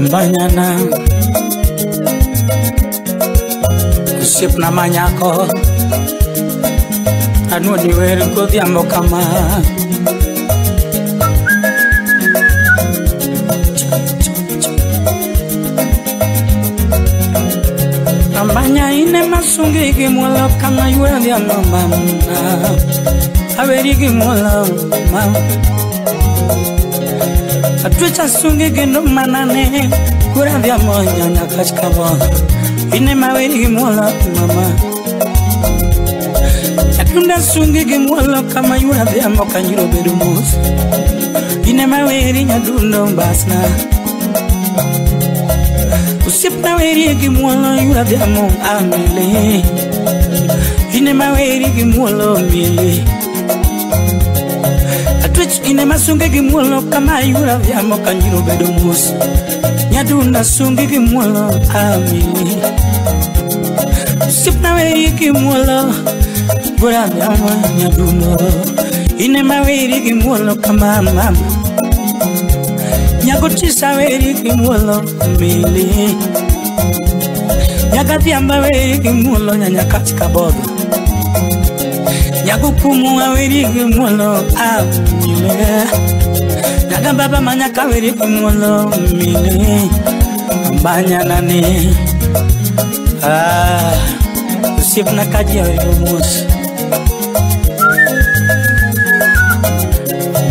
Banyana sip namanya ko anu diwer ko diambo kama Ambanya ine masungi gimola kama yura diambo mama aweri gimola mama Atwicha sungi gendo manane kura vya monya nyakachkabo ine maweri gimola mama Atunda sungi gimola kama yura vya moka nyiro bedumus ine maweri nyadundo mbasna Usipna weri gimola yura vya mo amile ine maweri gimola mile Twitch ine masungi gimulo kama yura vya moka nyiro bedomus Nyadunda sungi gimulo amili Sipna weri gimulo Gura vya mo nyadundo Ine maweri gimulo kama mama Nyagotisa weri gimulo mili Nyagatiamba weri gimulo nyanyakatika bodo Nyagupumu aweri gimolo amile Nagambaba manyaka aweri gimolo mile Banyana ni Usip nakaji aweri mus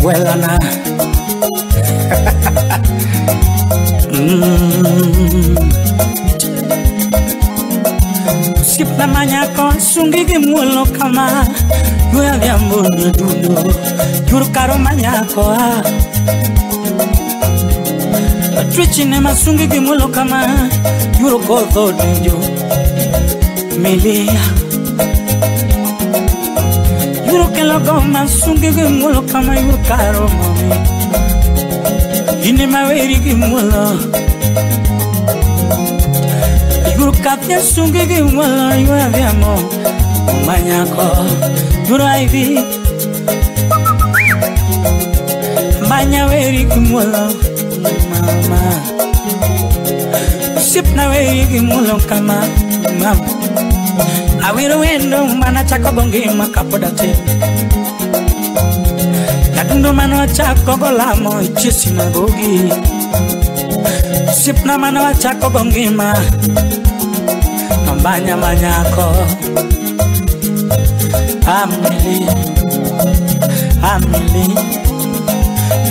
Welana Usip namanya ko sungi gimolo kama Yura vyambo nyadundo Yurukaro manyako Atwichine masungi gimulo kama Yurukodho dinjo Milia Yurukelogo masungi gimulo kama Yurukaro mami Ine maweri gimulo Yurukapya sungi gimulo Yura vyambo manyako Duraivi Banya weri kimulo mama Sipna weri kimulo kama mama Awiro wendo mana chako bongi makapodate Kadundo mano chako golamo ichi sinagogi Sipna mano chako bongi ma Banya manyako Amili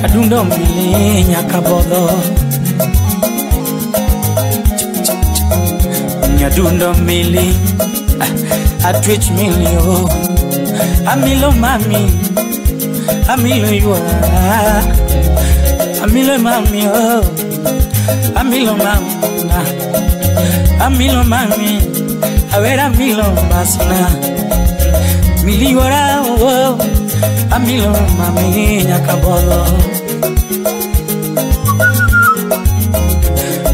Kadundo mili nyakabodo Nyadundo mili Atwich milio Amilo mami Amilo yua Amilo mami oh Amilo mami Amilo mami Awera amilo basna Miliora oh Amilo mami nyakabodo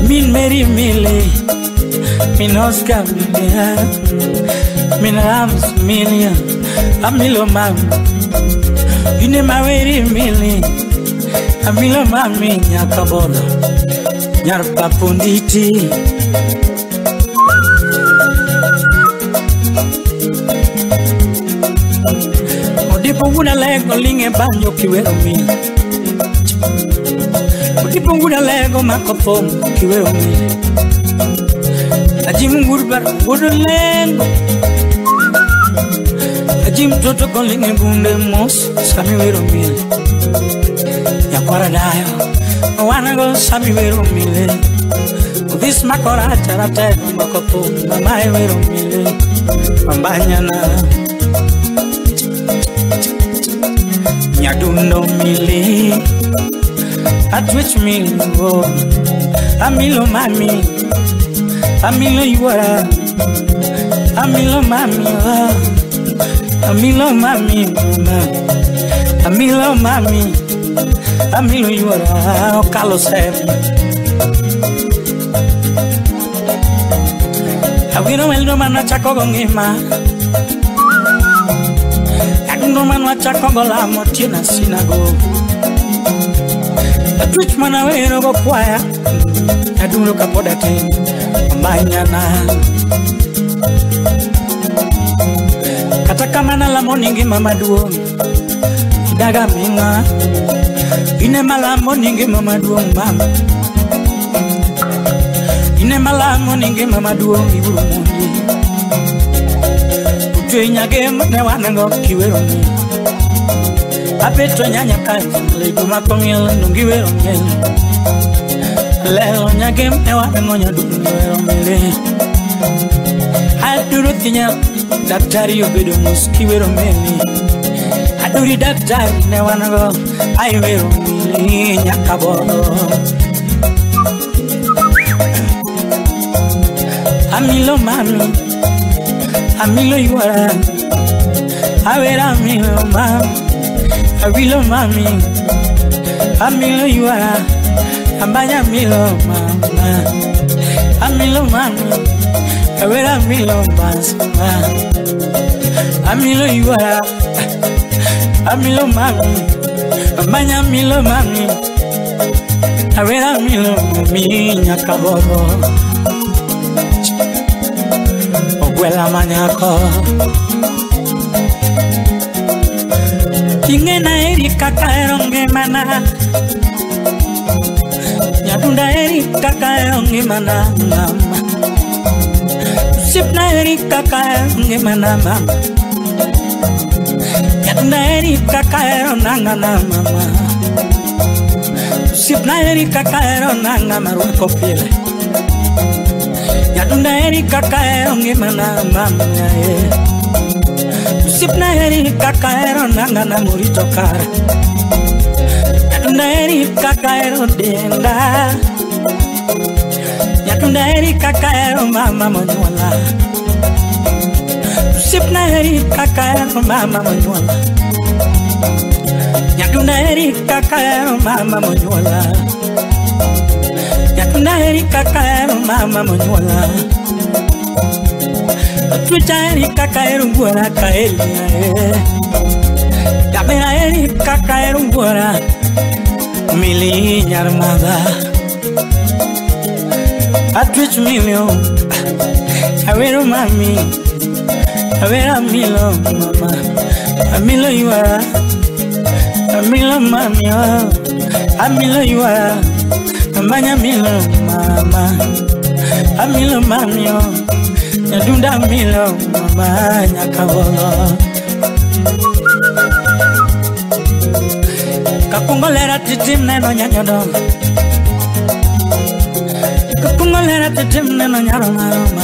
Min meri mili Min Oscar milia Min Rams milia Amilo mami Ine maweri mili Amilo mami nyakabodo Nyarpa punditi Udipunguna lego linge banyo kiwero mili Udipunguna lego makofom kiwero mili Ajimu ngurbar ngudu lego Ajimu toto kon linge bunde mos Sami wero mili Yakwara dayo Wanago sami wero mili Udis makora charate makofom Mamae wero mili Mambanyana Nyadundo mili Atwich mili oh Amilo mami Amilo yuara Amilo mami oh Amilo mami mama Amilo mami Amilo yuara oh Carlos F Awiro el no mana chako gongima Mundu manwa chakongola motina sinago Twitch manawero go kwaya Aduro kapoda ten Manyana Kata kamana la moningi mama duo Daga minga Ine mala moningi mama duo mama Ine mala moningi mama duo iburu mundi Utwe nyage mne wanango kiwero mi Apeto nyanya kazi Leiku makomil nungiwero mieli Lelo nyage mne wanango nyadukiwero mieli Aduru tinya Daktari yobedo muskiwero mieli Aduri daktari ne wanango Aiwero mieli nyakabogo Amilo mami Amilo yuara Awera amilo mami Awilo mami Amilo yuara Ambanya amilo mama Amilo mami Awera amilo basma Amilo yuara Amilo mami Ambanya amilo mami Awera amilo mami Nyakabogo Ogwela manyako Ingena eri kakaeronge mana Nyadunda eri kakaeronge mana mama Sipna eri kakaeronge mana mama Nyadunda eri kakaeronanga mama Sipna eri kakaeronanga maruko pile Yadunda eri kakaero ngimana mama Sipna eri kakaero nangana murito kara Yadunda eri kakaero denda Yadunda eri kakaero mama monyola Sipna eri kakaero mama monyola Yadunda eri kakaero mama monyola Yadunda eri kakaero mama monyola Twicha eri kakaero ngora kaelia Yabera eri kakaero ngora Mili nyarmada Twitch million Awero mami Awera milo mama Amilo yuara Amilo mami Amilo yuara Amanya milo mama Amilo mami Nyadunda milo mama Nyakabogo Kapungolera titim neno nyanyodo Kapungolera titim neno nyaro mama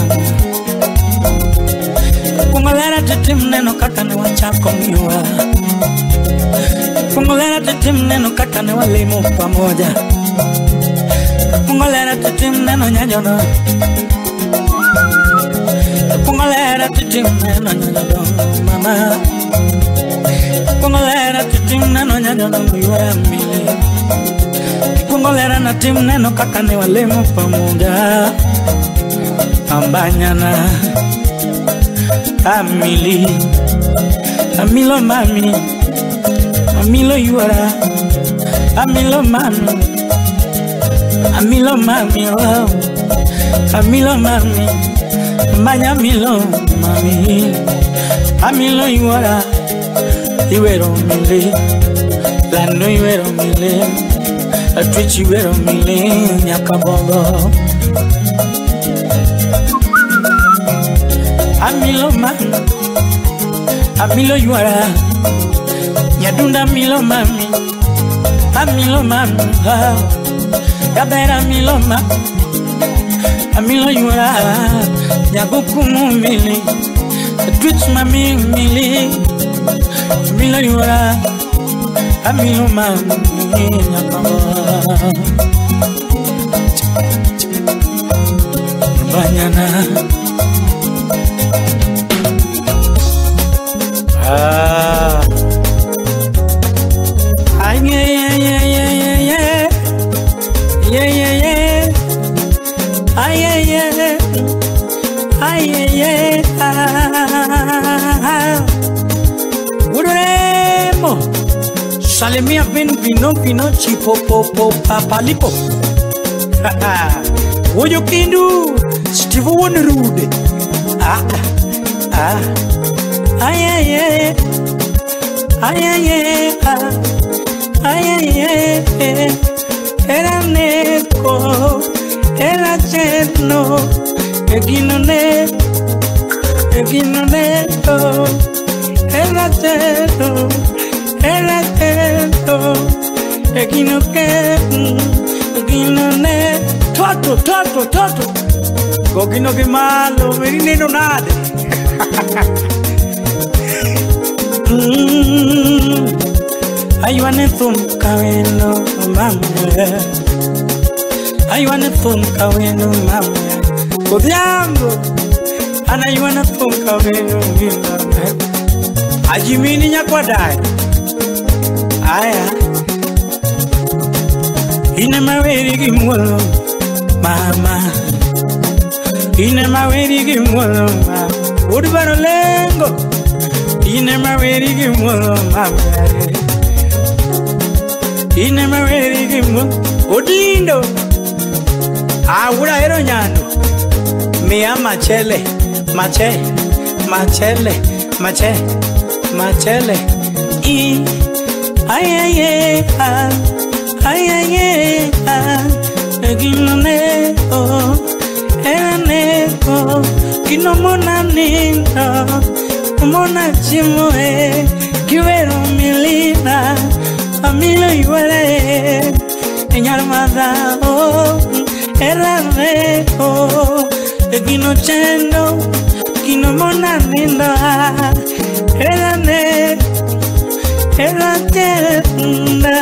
Kapungolera titim neno kakane wachako miwa Kapungolera titim neno kakane walimu pamoja Kapungolera titim neno nyanyodo Kapungolera titim neno nyanyodo mama Kapungolera titim neno nyanyodo miwa mili Kapungolera na tim neno kakane walimu pamoja Ambanyana Amili Amilo mami Amilo yuara Amilo mami Amilo mami oh Amilo mami Manya milo mami Amilo yuara Iwero mili Lando iwero mili Twitch iwero mili Nyakabogo Amilo mami Amilo yuara Nyadunda milo mami Amilo mami Yabera amilo mami Amilo yuara Nyagukumu mili Twitch mami mili Amilo yuara Amilo mami Nyakabogo Banyana Udure Salemia vino chipo popo papalipo. Woyo kindu Steve Wonderude. Ayaye era neko era chetno egino neko era chetno egino ne toto gogino che malo merine non ade. Ayuane thum kaweno mamre. Ayuane thum kaweno mamre. Kodiambo ana ayuane thum kaweno mamre. Ajimini nyakwadai. Aya. Ine maweri gimwolo mama. Ine maweri gimwolo mama. Udibaro lengo. Ine maweri gimwolo mama. Ine maweri gimwolo Odindo. Awura hero nyando. Mia machele. Ayaye egino neko era neko kino mona ninda mona chimoe kiwero milina amilo iguale enyarmada era neko egino chendo kino mona ninda era neko era tenda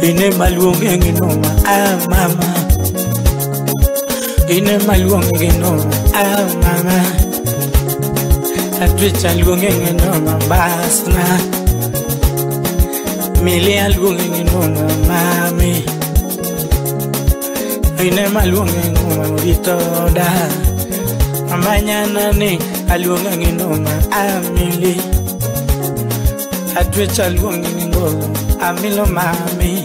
ine maluonge nginoma mama ine maluonge nginoma mama atwicha luonge nginoma basna mili aluonge nginoma mami ine maluonge nginoma vitoda amanyana ni aluonge nginoma amili atwicha luonge nginoma amilo mami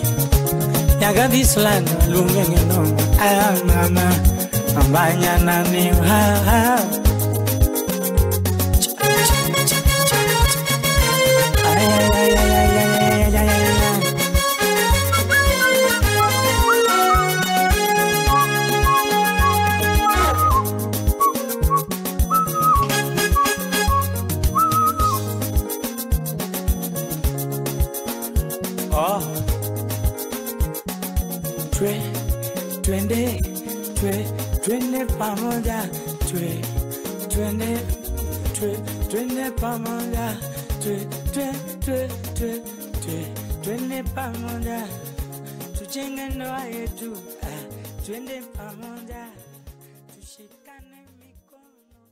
Yaga this land luonge nginoma mama amanyana ni Twende pamoja, twende pamoja, twende pamoja, tujenge ndoa yetu, twende pamoja, tushikane mikono.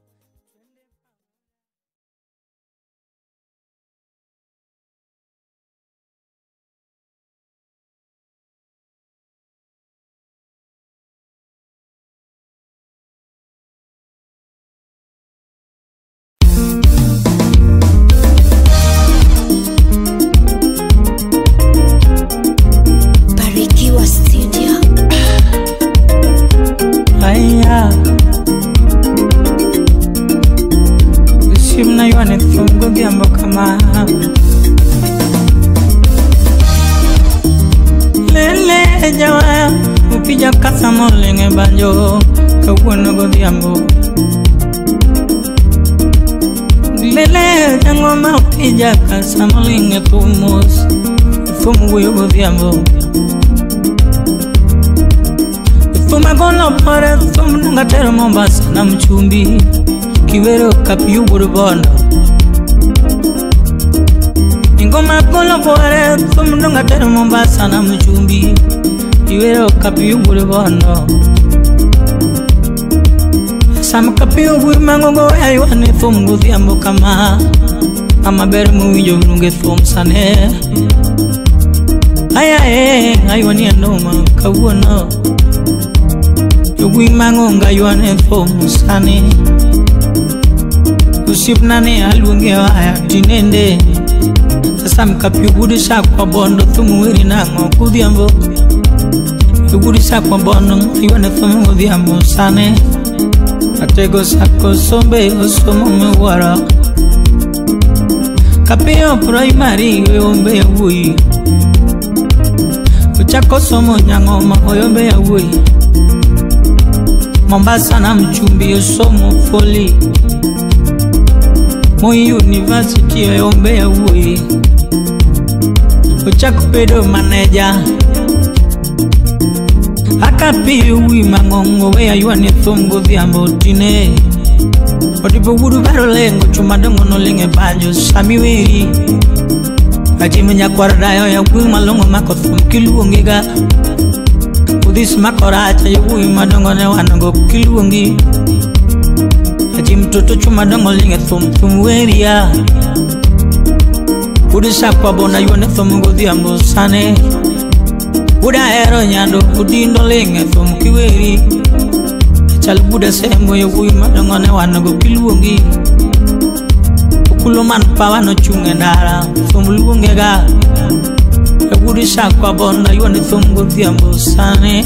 Simna yuane fungo giambo kama Lele jawa upija kasa molinge banjo Kawuno go giambo Lele jangoma upija kasa molinge tumus Fumu go giambo Fuma gono pare fumu nungatero Mombasa na mchumbi Kiwero kapiu burbono Ingoma kolo pare fumu nungatero Mombasa na mchumbi Kiwero kapiu burbono Sama kapiu burmango go aywane fumu go diambo kama Ama bermu winjo nunge fumu sane Ayae aywane anoma kawuno Yugwi mango nga yuane fumu sane Usip nane alunge waya tinende Sasa mkapi ugudisha kwa bondo Thumuwiri nango kudhiambo Ugudisha kwa bondo Iwane thumu kudhiambo sane Atego sako sombe Osomo mewara Kapeo primary Oyombe ya wui Uchako somo nyangoma Oyombe ya wui Mombasa na mchumbi Osomo foli Moi University Oyombe ya wui Uchako pedo manager Akapi ui mangongo Wea yuane thumgo dhiambo tine Otipo wudu baro lengo Chumadongo no linge bajo Samiwiri Ajime nyakwara ya wui malongo mako thum kiluongiga Udis makoracha ya wui madongo ne wanango kiluongi Ajime toto chumadongo linge thum weria Udisa kwa bona yuane thumgo dhiambo sane Uda ero nyando udindo linge thum kiweri Chal buda sembo ya wui madongo ne wanago kiluongi Ukuluman pawa no chunge ndara thum luonge ga Udisa kwa bona yuane thumgo dhiambo sane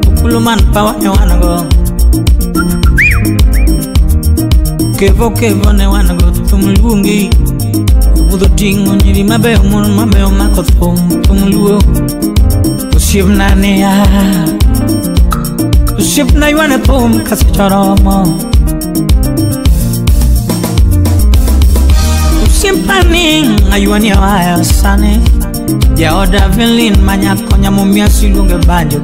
Ukuluman pawa ne wanago Kevo ne wanago thum luongi Udo tingo nyiri mabeo mun mabeo mako thum luo Usip nane ya Usip na yuane thum kasi choromo Usip nane ayuane ya waya sane Ya oda Velin manyako nyamumia silunge bajo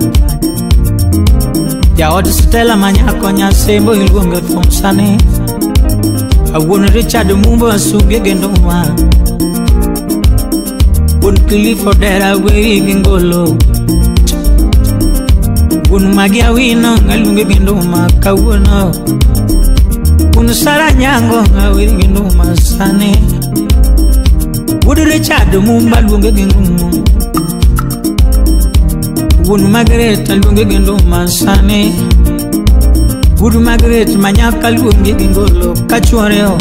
Ya oda Stella manyako nyasembo ilunge thum sane Awon Richard Mumbo asuge gendoma Won Clifford dera we gengolo Won Magia wino ngalunge gendoma kawono Won Sara nyango ngawe gendoma sane Won Richard Mumbo lunge gendoma Won Margaret lunge gendoma sane Wood Margaret manyaka luonge gengolo kachuoreo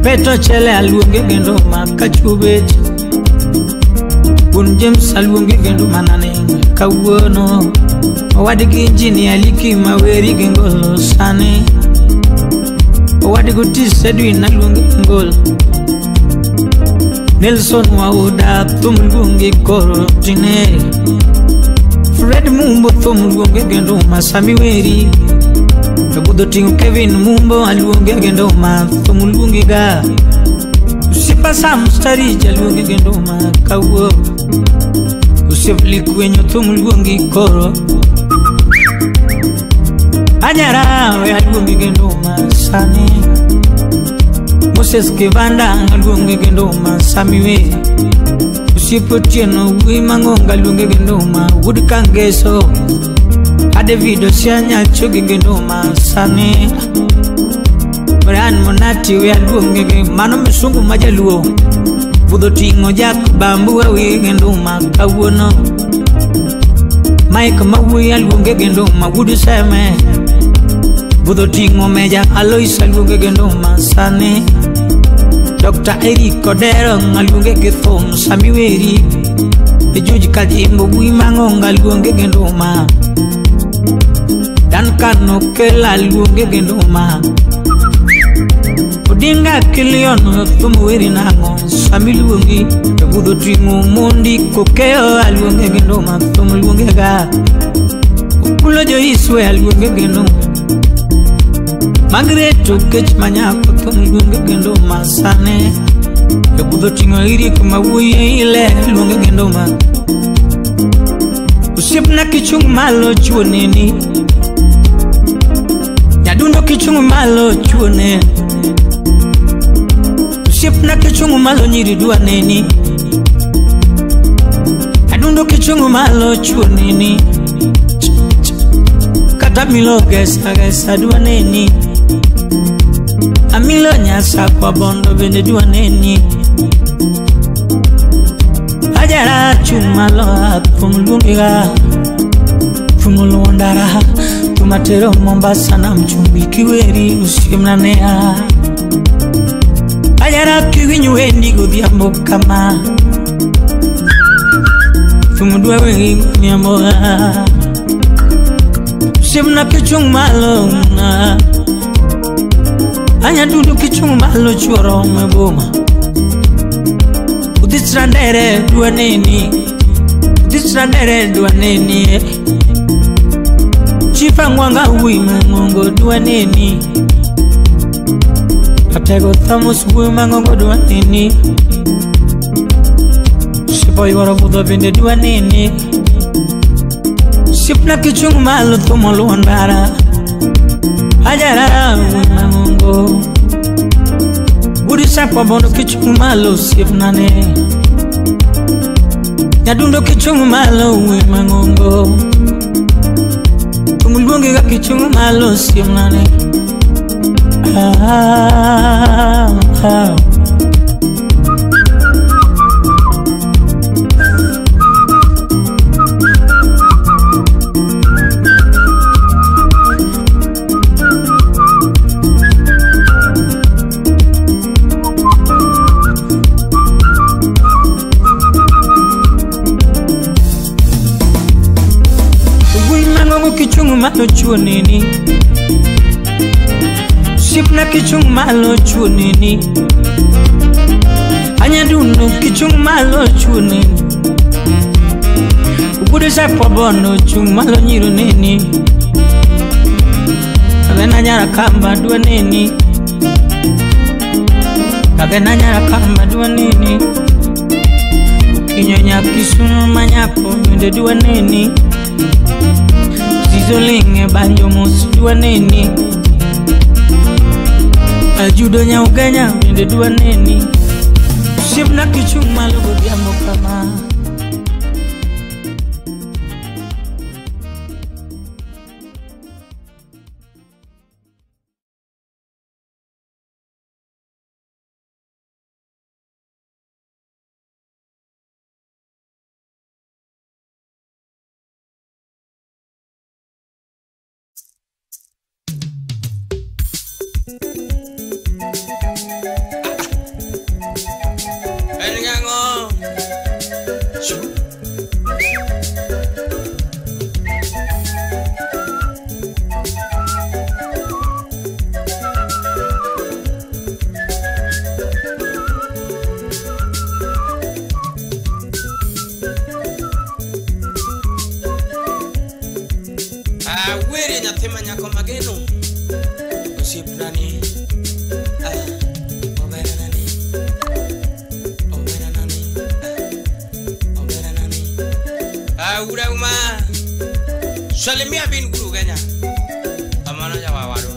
Petro Chele aluonge gendoma kachubet Wun James aluonge gendoma nane kawuono Owadgi engineer Liki maweri gengolo sane Owadgi Tis Edwin aluonge gengolo Nelson Wauda thum luonge koro tine Fred Mumbo thum luonge gendoma Samiwiri Budo tingo Kevin Mumbo aluonge gendoma thum luonge ga Usipa Sam Starija luonge gendoma kawo Usip Likwenyo thum luonge koro Anyara we aluonge gendoma sane Moses Kivanda aluonge gendoma Samiwiri Usipo tieno wui mangonga luonge gendoma Wood Kangeso David Osianya choge gendoma sane Brian Monati we aluonge mano misungu majaluo Budo tingo jak bambu we gendoma kawuono Mike Mawi aluonge gendoma Wood Seme Budo tingo meja Alois aluonge gendoma sane Dr. Eric Odero aluonge githum Samiwiri Ejuji Kajimbo wui mangonga aluonge gendoma Duncan Okela aluonge gendoma Odinga Kiliono Thumuwiri nango Sami luongi Budo tingo Mondi Kokeo aluonge gendoma Thum luonge ga Ukulo Joiswe aluonge gendoma Margaret Okech manyako thum luonge gendoma sane Budo tingo Irik mawuye ile luonge gendoma Usip na kichung malo chuoneni Yadundo kichung malo chuone Usip na kichung malo nyiri duaneni Yadundo kichung malo chuoneni Kata milo gesa duaneni Amilo nyasa kwa bondo bende duaneni Ajara chumalo thum luonge ga Thum luondara Tumatero Mombasa na mchumbi kiweri usikimnanea Ayara kiwinyu endi gudhiambo kama Tumudua wengi nyamboa Usikimna kichung malo na Anya dudu kichung malo chuoro meboma Udisrandere dua neni Udisrandere dua neni Chifa mwanga uwima ngongo dua neni Apego thamos uwima ngongo dua neni Shipo yuwara budo bende dua neni Sipna kichung malo tumolu andara Ajara uwima ngongo Budi sakwa bono kichung malo sipnane Nyadundo kichung malo uwima ngongo Tumulbonge ga kichung malo sipnane Kichung malo chunini Sipna kichung malo chunini Anya duno kichung malo chunini Ugude sa pobono chung malo nyiru nini Kagena nyara kamba dua nini Kagena nyara kamba dua nini Ukinyonya kisunu manyapo mende dua nini Zizolinge banjo mosu dua neni Ajudo nya uganya mende dua neni Sipna kichung malo gudhiambo kama Were nyathima nyako mageno Osiepnani Oberanani Ura uma Salimia bin guru ganya Amana jawa wadu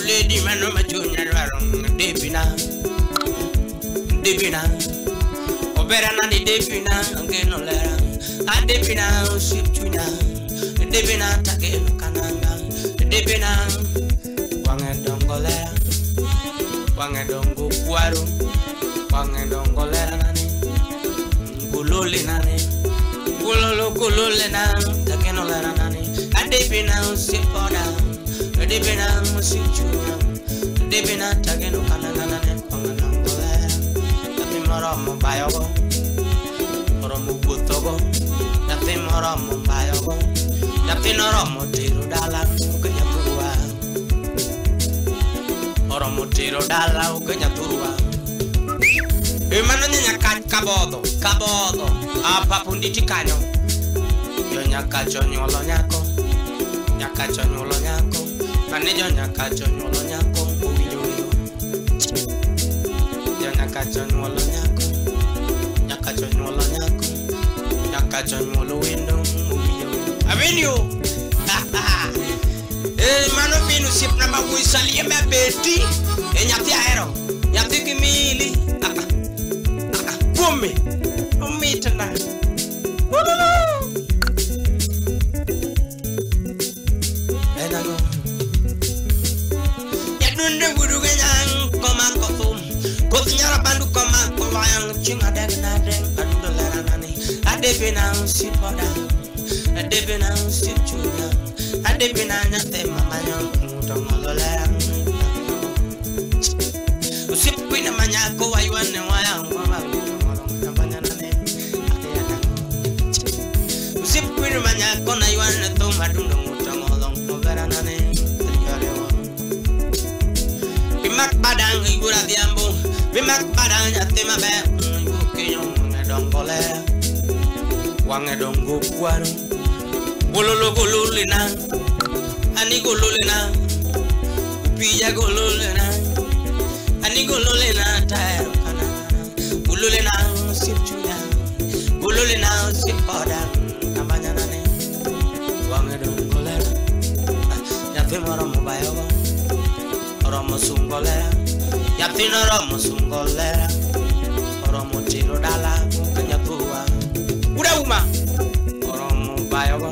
Lady man no machunya rarong Debina Obera na di Debina ngeno lera a Debina sipchunya Debina takeno kananga Debina wangedongo lera wangedongo kwaro wangedongo lera nani kulole nani kulole na takeno lera nani a Debina sipoda Debina sipchunya Debina takeno kananga nani wangedongo lera tapi moromo bayogo moromo butogo tapi moromo bayogo tapi noromo tiru dalam ukenya turua oromo tiru dalam ukenya turua E mano nyaka kabodo apa punditi kanyo yo nyaka chonyolo nyako mane jo nyaka chonyolo nyako owinjo yo nyaka chonyolo wendo owinjo avenio mano minu sip na mawu salie me beti e nyati aero nyati kimili Bumi, tena. Enago. Ya dunde buru kenyang komang kofum. Kotinyara bandu komang kowayang chinga deng ando laranani. Ade benang si poda. Ade benang si chunya. Ade benang nyate mamanyang mutongolo larang. Usip kuina manyako waywane wayang mamang. Manya kona yuan to madung mutang olong noveranane bimak padang igura diambo bimak padang atema be kinyo ngedong kole wang ngedong gukwaru golulina ani golulina piya golulina ani golulina tayo kana golulina sipchuya golulina sipoda Kamanyanane, wangedong golera, yatim orang mubayo, orang musungolera, yatim orang musungolera, orang muciro dala, kenyatua, udah uma, orang mubayo,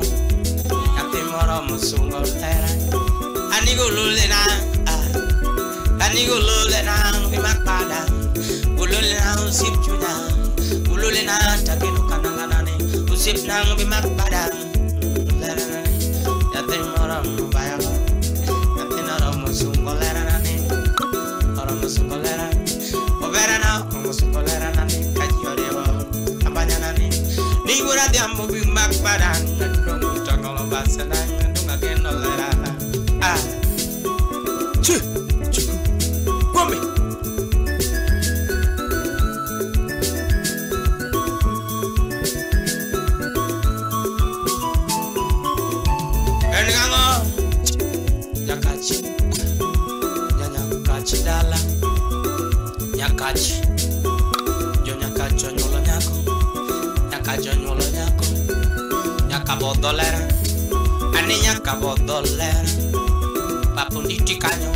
yatim orang musungolera, anigululena, bimak pada, gululena sipjuda, gululena takilu kananganane. Sip nang bimak padang lerana yatin orang bayang yatin orang musungolera nani orang musungolera oberana musungolera nani kajioreo abanya nani ningura diambo bimak padang ndong tangolo basana ndong ageno lerana chu kombe Nyakachi jo nyakacho nyolo nyako nyakabodolera ani nyakabodolera papunditi kanyo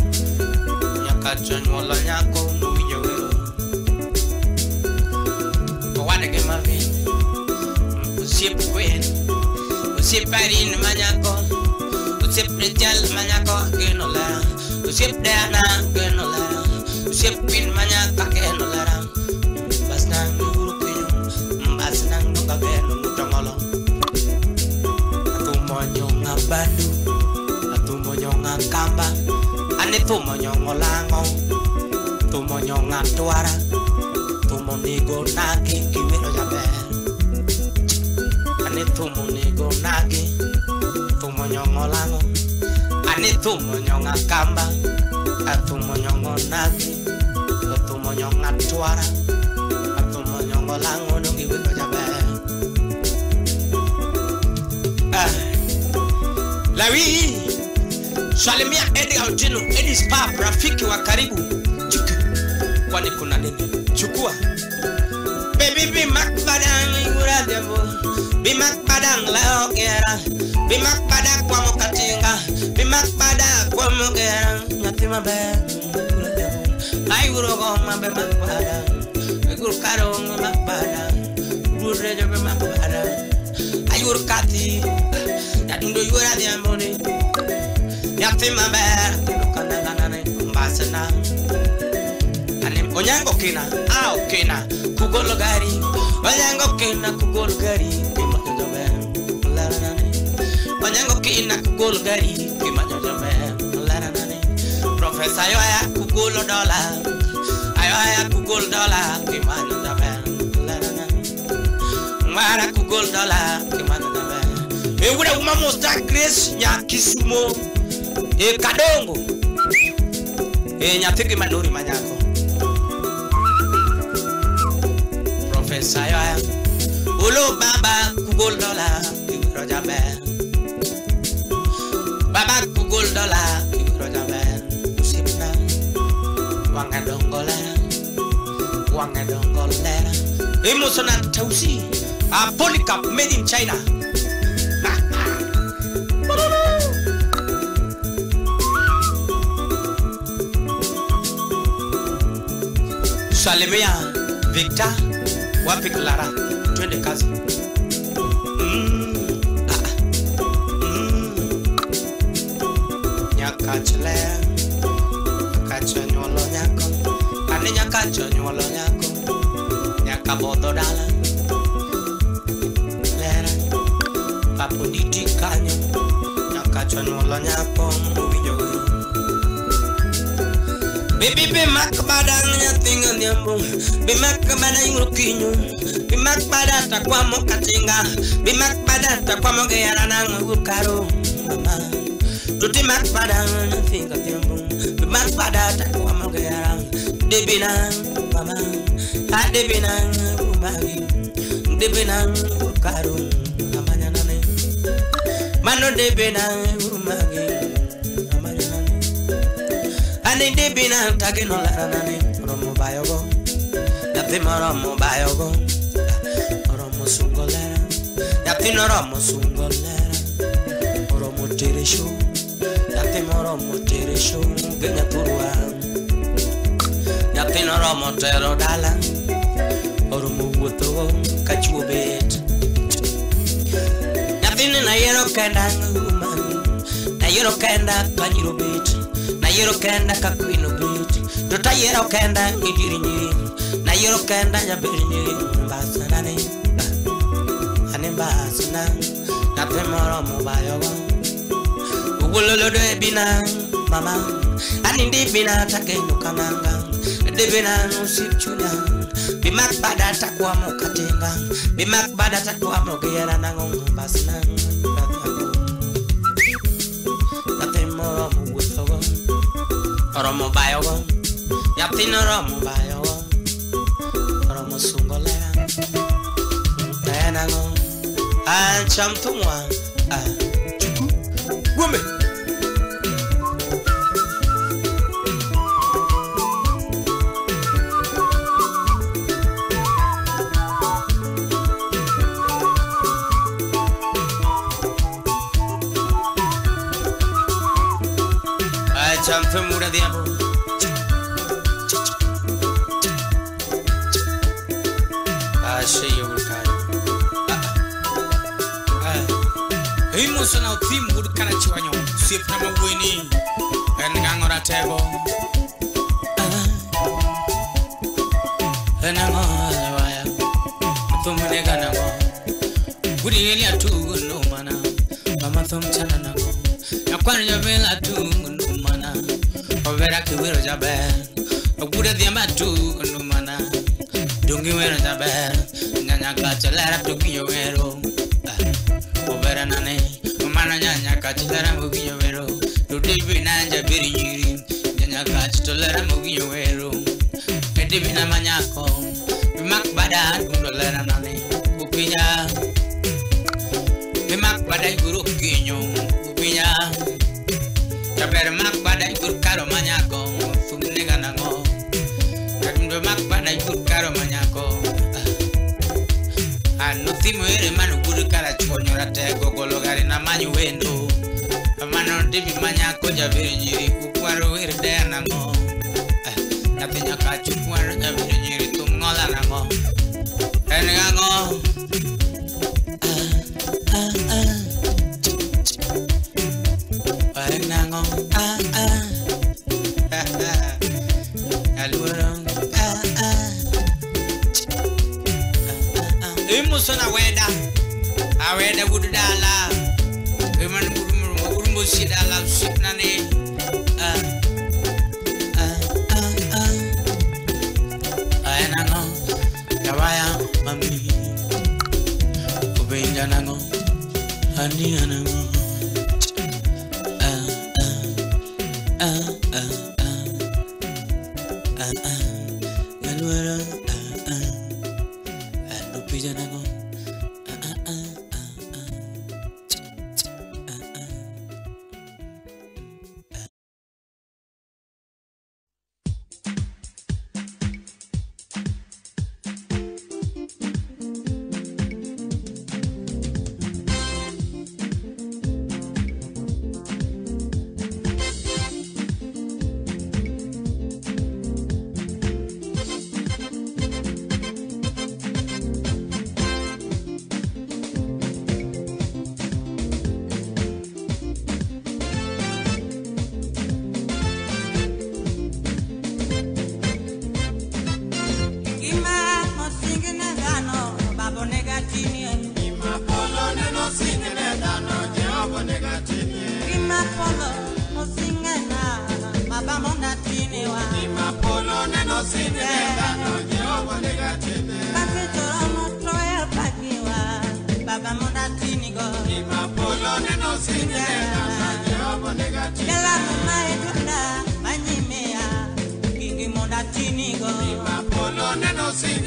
nyakacho nyolo nyako nuwinjo wero wane ke mavi usip kwen usip parin manyako usip rejal manyako genolera usip dana genolera Usip pin manyaka keno larang bas nang guru kinyo bas nang nuka keno mutangolo atumonyo nga bandu atumonyo nga kamba ane tumonyo ngolango tumonyo nga tuara tumonigo nagi kiwiro jaber ane tumonigo nagi tumonyo ngolango ane tumonyo nga kamba atumonyo nagi atumonyo ngatuara atumonyo ngolango nungi wiko jabe lawi salimia Edi Autino Edi Spa rafiki wa karibu chuka kwani kuna nini chukua baby bimak padang igura demo bimak padang lao kera bimak padang kwa mokatinga bimak padang kwa mokera nyatima be ai guru go mabe makpada guru karo makpada guru rejo be makpada ai guru kati ya dundo yura di amboni nyatima be kanana mbasana anem onyango kina kina kugolo gari onyango kina kugolo gari kimajo be larana onyango kina kugolo gari kimajo be larana Professor ayoya kugolo dollar kimano jabe larana mara kugolo dollar kimano jabe ewura uma mosta Grace nya Kisumo kadongo nyatiki manori manyako saya ulo baba kugol dola roja be baba kugol dola roja be sipna wanga dongola emotional tausi a polycarp made in China. Salemea Victor wapi Clara twende kazi. Nyakachele kachanyolo nyako ane nyakachanyolo nyako nyakabodo dala lera papunditi kanyo nyakachanyolo nyako winjo baby be makbada nyatinga nyambo be makbada yukinyo be makbada takwa mokatinga be makbada takwa mogera na ngukaro mama tuti makbada nyatinga nyambo be makbada takwa mogera debina mama ha debina umagi debina ngukaro amanya nane mano debina umagi ane debina takino laranane romo bayogo yapima romo bayogo romo sungolera yapino romo sungolera romo teresho yapima romo teresho genya turwa yapino romo tero dala romo wuto kachuobet yapino na yero kanda umani na yero kanda kanyirobet na yero kenda kakwino bit tota yero kenda ngidiri nyiri na yero kenda nyabiri nyiri mbasana ne ane mbasana na temoro mobayogo ugololo de bina mama ani ndi bina takendo kamanga de bina no sipchuna bimak bada takwa mokatenga bimak bada takwa mogera nango mbasana na temoro Romo bayogo, yapino romo bayogo, romo sungolera, tenango, chamtumwa, chuku, wome. Chamtumura diabo. Emotional team would kana chiwanyo sip na mweni en ngangora tebo en ngora waya tumune kana ngo gudi eli atu no mana mama tum chana na ngo yakwanya vela tu no mana overa kiwero jabe gude diamba tu no mana dungi wero jabe nyanya kachelera tu kiwero overa nane mana nyanya kachelera mugiyo wero tudibi nanja biri nyiri nyanya kachelera mugiyo wero edibi na manyako bimak bada kundolera nane upinya bimak bada guru kinyo upinya kaber mak bada guru karo manyako fumnega nango kadundo mak bada guru karo manyako Nutimo ere manu guru kara chonyora te gogolo gari na manyu wendo mano dibi manya koja biri nyiri kukwaro ere de nango natinya kachu kwaro nya biri nyiri tungola nango ene gango ene nango alurong Sona weda aweda budala eman burumbo sidala sipnane ayana kawaya mami kubinja nango ani anango polo osingena baba monda tinewa Polo neno sinenda no Jehova negatene. kasi choro troya pagiwa baba monda tinigo Polo neno sinenda no Jehova negatene. kala mama edunda manyimea kingi monda tinigo Polo neno sinenda